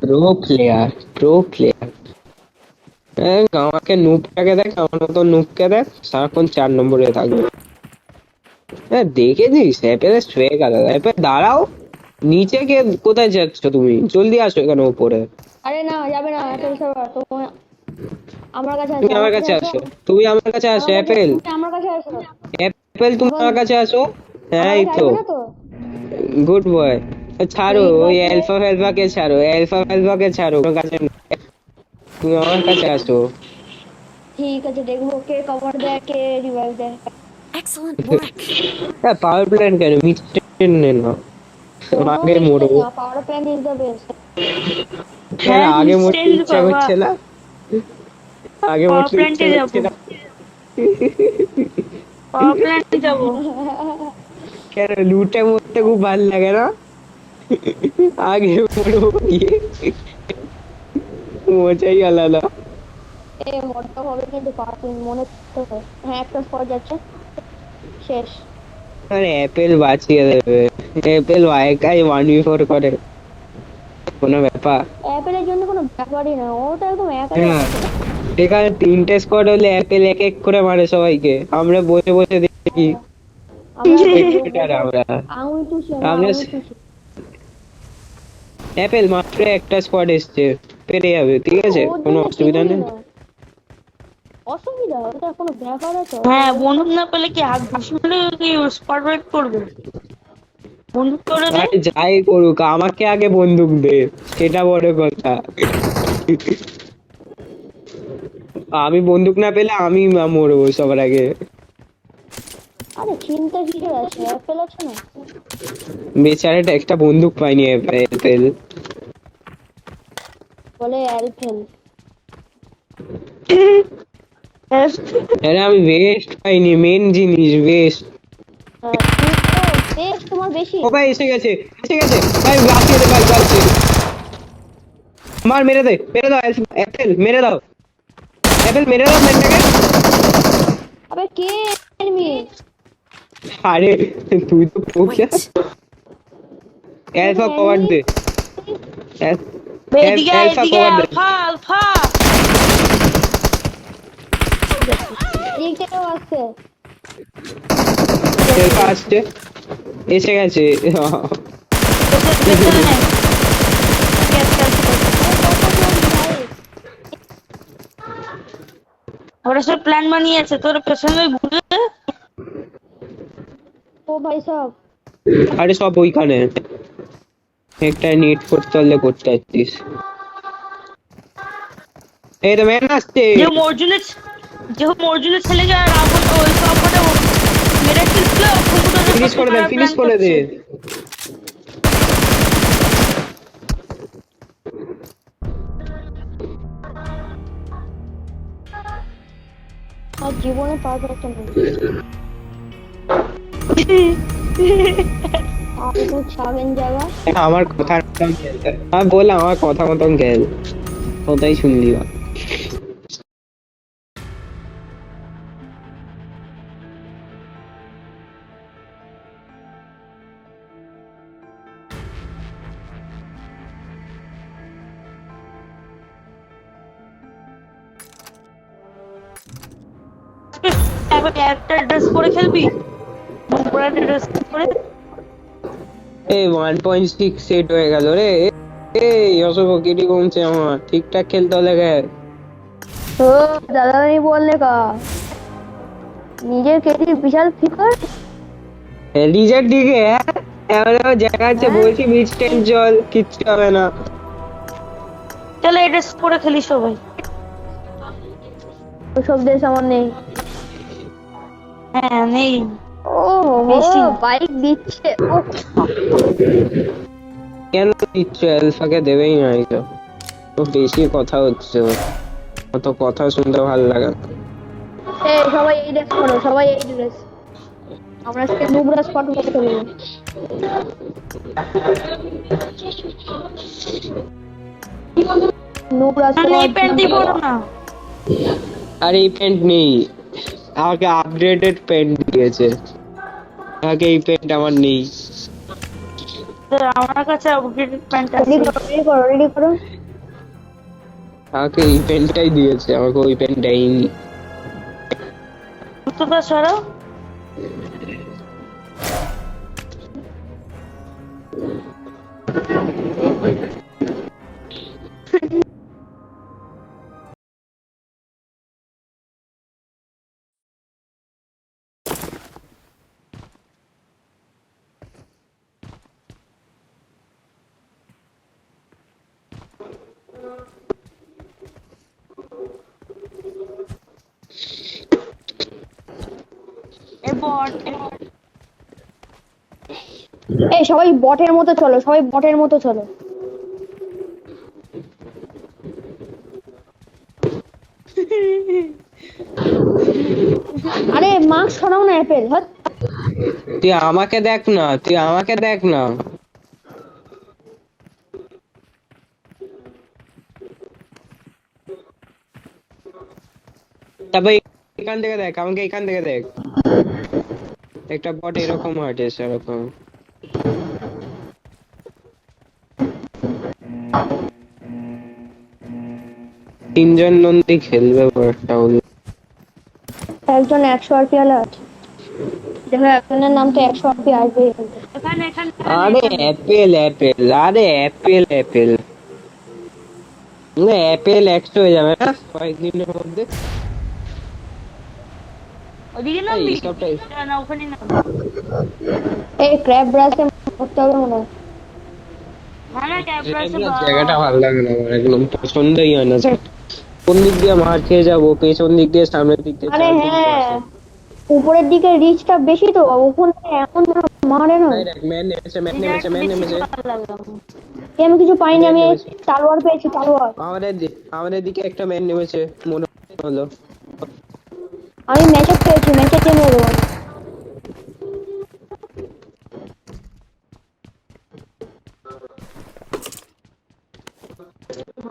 Pro player, pro player. আমাকে নুবটাকে দেখ, আমার মতো নুবকে দেখ, সারাক্ষণ 4 নম্বরে থাকবে। হ্যাঁ দেখেছিস অ্যাপেল শুয়ে গেল, অ্যাপেল দাঁড়াও, নিচে কে, কোথায় যাচ্ছ তুমি? জলদি আসো এখানে উপরে। আরে না যাবে না, অ্যাপেল সার্ভার তো আমার কাছে আছে, তুমি আমার আমার কাছে কাছে আসো। আসো, তুমি আমার কাছে আসো আমার কাছে অ্যাপেল। তুমি আমার কাছে আসো। অ্যাপেল তুমি এখন আমার কাছে আসো। হ্যাঁ আমার এই কাছে তো, আসবে না তো? Good boy. ছাড়ো ঠিক ওই আছে, অ্যালফা ফ্যালফাকে ছাড়ো, অ্যালফা ফ্যালফাকে ছাড়ো, ওর কাছে তুমি আমার কাছে আসো। ঠিক আছে, দেখবো কে কভার দেয় কে রিভাইভ দেয়। Excellent work. হ্যাঁ পাওয়ার প্ল্যান কেন, মিড নে না, কোনো আগে মিস্টেক মরবো। না, পাওয়ার প্ল্যান ইজ দ্য বেস্ট। কেন হ্যাঁ আগে মরতে নিশ্চয়ই ইচ্ছা বাবা, করছে না? আগে পাওয়ার মরতে ইচ্ছা প্ল্যান্টে করছে যাবো, না? পাওয়ার প্ল্যান্টে যাবো। কেন লুটে মরতে খুব ভালো লাগে না? আগে মরবো গিয়ে, মজাই আলাদা। মরতে হবে কিন্তু পারফিন মনে করতে হবে। হ্যাঁ একটা স্পট যাচ্ছে, শেষ। আরে অ্যাপেল বাঁচিয়ে দেবে, অ্যাপেল একাই 1v4 করে, কোনো ব্যাপার। অ্যাপেলের জন্য কোনো ব্যাপারই না, ও তো একদম একাই হ্যাঁ আছে। এখানে 3টে স্কোয়াড হলে অ্যাপেল এক এক করে মারে সবাইকে, আমরা বসে বসে দেখি। আমরা Spectator বসে আমরা আঙুল টুসি, আমরা আমরা আঙুল টুসি। অ্যাপেল মাত্র একটা স্কোয়াড এসছে, পেরে যাবে, ঠিক আছে ওর কোনো জন্য অসুবিধা কিছুই নেই। না, অসুবিধা ওটা কোনো ব্যাপার আছে? হ্যাঁ বন্দুক না পেলে কি হাত ঘুষি মেরে কি স্পট রাইড করবে? বন্দুক করে দে। আরে যাই করুক আমাকে আগে বন্দুক দে, সেটা বড় কথা। আমি বন্দুক না পেলে আমি মরবো সবার আগে। আরে চিন্তা কিসের আছে, অ্যাপেল আছে না। বেচারাটা একটা বন্দুক পাইনি অ্যাপেল। বলে অ্যালফেল। আরে আমি বেস্ট পাইনি, মেন জিনিস বেস্ট। বেশ তোমার বেশি। ও ভাই এসে গেছে, এসে গেছে ভাই, বাঁচিয়ে দে ভাই, বাঁচিয়ে দে। মার, মেরে দে, মেরে দাও অ্যাপেল, মেরে দাও অ্যাপেল, মেরে দাও ম্যানটাকে। আবে কে এনিমি? আরে তুই তো প্রোকে, Wait. অ্যালফা কভার দে, এদিকে আয়, অ্যালফা এদিকে কভার দে। Alpha alpha. ঠিক কেউ আসছে। অ্যালফা আসছে, এসে গেছে। পেছনে নে। আস্তে আস্তে আস্তে। ওরা সব প্ল্যান বানিয়েছে, তোর পেছনে ঘুরে। ও ভাই সব আরে সব ওইখানে, একটা নেট করতে হলে করতে পারতিস। এই তো ম্যান আসছে। যে অর্জুনের ছেলেকে আর রাবণ ওই সব কটা মেরে ফেলছিল, ফিনিশ করে দে, ফিনিশ করে দে। আর জীবনে পারবে একটা নেই। আর তো ছাগেন জায়গা। আমার কথা মতন খেল, আমি বললাম আমার কথা মতন খেল, কোথায় শুনলি না? একটা ড্রেস পরে খেলবি, নোংরা একটা ড্রেস পরে। এই 1.6 সেট হয়ে গেল রে। এই অশুভ কেটি কমছে আমার, ঠিকঠাক খেলতে হলে খেল। তো দাদা नहीं बोलने का, নিজের কেটে বিশাল ফিগার। রিজেক্ট দিকে হ্যাঁ, এমন এমন জায়গা আছে বলছি মিড টাইম জল, কিচ্ছু হবে না। চলো এই ড্রেস পরে খেলি সবাই। ওসব দেশ আমার নেই। হ্যাঁ নেই। ও বেশি। বাইক দিচ্ছে ও। কেন দিচ্ছ, অ্যালফাকে দেবেই না, এই তো তো বেশি কথা হচ্ছে ওর। অত কথা শুনতে ভালো লাগে না। এই সবাই এই ড্রেস করো, সবাই এই ড্রেস। আমরা আজকে নুবরা স্পট করতে চলবো। নুবরা এই স্পট প্যান্টই পরো না। আর এই প্যান্ট নেই, আমাকে আপগ্রেডেড প্যান্ট দিয়েছে, আগে এই প্যান্ট আমার নেই। তো আমার কাছে আপগ্রেডেড প্যান্ট রেডি আছে। করো, রেডি করো, রেডি করো। আমাকে এই পেনটাই দিয়েছে, আমাকে ওই পেন দেয়নি। জুতোটা সরাও। এবার এই সবাই বটের মতো চলো, সবাই বটের মতো চলো। আরে মাস্ক সরাও না অ্যাপেল, হ্যাঁ। তুই আমাকে দেখ না, তুই আমাকে দেখ না। তারপর এখান থেকে দেখ, আমাকে এখান থেকে দেখ। একটা বট এরকম হাঁটে সেরকম। তিনজন নন্দী খেলবে বটটা হলো। একজন 100 আরপি আছে, দেখো একজনের নাম তো 100 আরপি আসবে। এখানে এখানে আরে এখানে অ্যাপেল অ্যাপেল, আরে অ্যাপেল অ্যাপেল, না অ্যাপেল 100 হয়ে যাবে না কয়েকদিনের মধ্যে। ওদিকে নামবি এইসবটাই না ওখানে নাম। এই ক্র্যাব ব্রাশে করতে হবে মনে হয়। না না ক্যাপ্রাসে জায়গাটা ভালো লাগে না আমার, একদম পছন্দই হয় না স্যার। কোন দিক দিয়ে মার খেয়ে যাবো, পেছন দিক দিয়ে, সামনের দিক দিয়ে, আরে চারদিক দিয়ে হ্যাঁ, আছে। উপরের দিকে রিচটা বেশি তো, ওখানে এমন মারে না। এই দেখ, ম্যান নেমেছে, ম্যান নেমেছে, ম্যান নেমেছে, ভালো লাগে আমার। আমি কিছু পাইনি, ম্যান আমি নেমেছে। তালোয়ার পেয়েছি, তালোয়ার। আমাদের দিকে একটা ম্যান নেমেছে মনে হলো। আমি ম্যাচেট পেয়েছি, ম্যাচেট মেরে দেবো।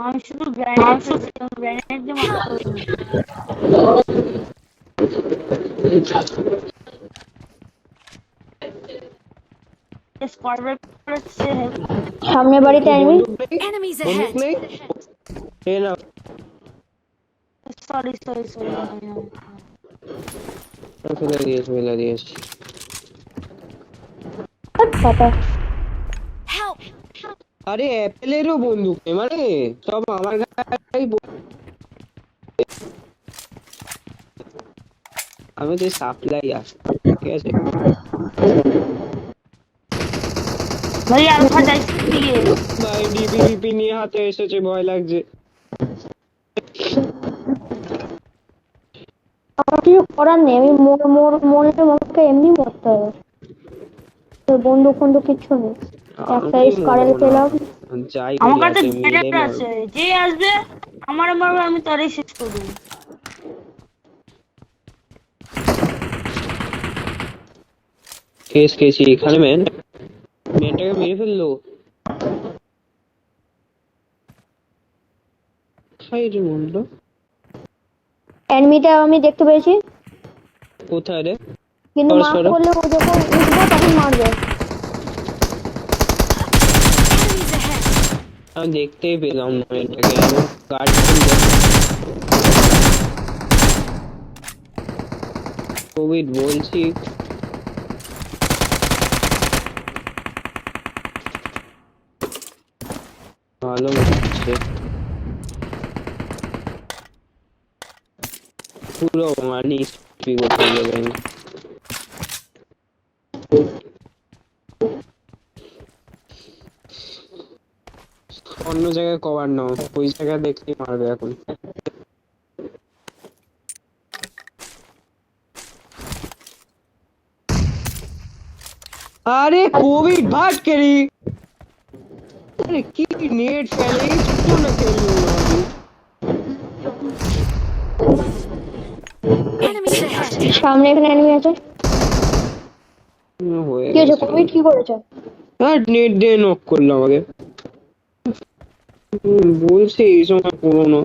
আমি শুধু গ্র্যানেড দিয়ে মারতে পারি না। স্কোয়াড ব্রেক করেছে। সামনে বাড়িতে কি আনবি। বন্দুক নেই? Enemies বন্দুক ahead! নেই? এ না, সরি সরি সরি। ফেলে দিয়েছি, ফেলে দিয়েছি। পাতা Help! আরে অ্যাপেলেরও বন্দুক নেই মানে, সব আমার গায়ে আমি তো সাপ্লাই আসি, ঠিক আছে। ভাই আলফা যাইছে দিকে। ভাই ডিপি ডিপি নিয়ে হাতে এসেছে, ভয় লাগছে। আমার কিছু করার নেই, আমি মনে মনকে এমনি মরতে হবে। তো বন্দুক ফন্দুক কিচ্ছু নেই, একটা আমি স্কারেল মরবো না, পেলাম। যাই আমার করি কাছে আছে মেরে গ্রেনেড মারবো। আছে, যে আসবে আমার মারবে, আমি তারই শেষ করবো। কেস কেসি এখানে ম্যানটাকে মেরে ফেললো। খাই রে মনটা। এনিমিটা আমি দেখতে পেয়েছি, কোথায় রে? কিন্তু সরো মার্ক সরো। করলে ও যখন উঠবো তখন মারবে। Enemies ahead! আমি দেখতেই পেলাম না এটাকে, গার্ড কোভিড বলছি। ভালো হচ্ছে পুরো মানি স্পিড করতে হবে। অন্য জায়গায় কভার নাও, ওই জায়গায় দেখলেই মারবে এখন। আরে কোভিড ভাট কেরি, আরে কি নেট ফেলে একটু না খেললো না আমি। Enemies ahead! সামনে এখানে এনিমি আছে। হয়ে কি হয়েছে, গেছে, কোভিড কি করেছে? আর নেট দিয়ে নক করলো আমাকে। বলছি এই সময় করো না।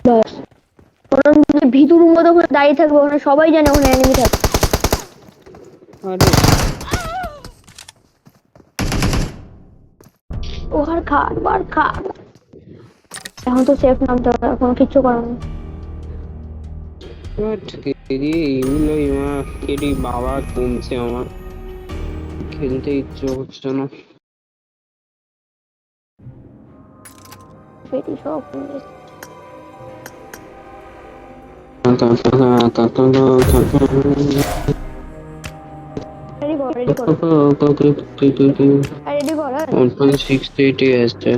বাস কারণ তুমি ভিতর মতো ওখানে দাঁড়িয়ে থাকবে, ওখানে সবাই জানে ওখানে এনিমি থাকে। আরে ও আর খা আর খা। এখন তো সেফ নামতে হবে, এখন কিচ্ছু করার নেই। এইগুলোই কেডি বাবা কমছে আমার, খেলতে ইচ্ছে হচ্ছে না। পেটি সব কমে গেছে। রেডি কর রেডি কর রেডি কর। 1.680 আসছে,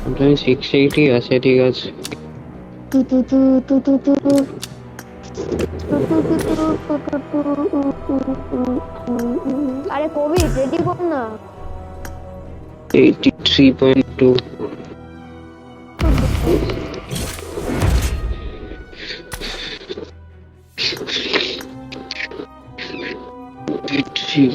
1.680 আছে, ঠিক আছে। তু তু তু তু তু তু তু। আরে কবি রেডি কর না। 83.2। ঠিক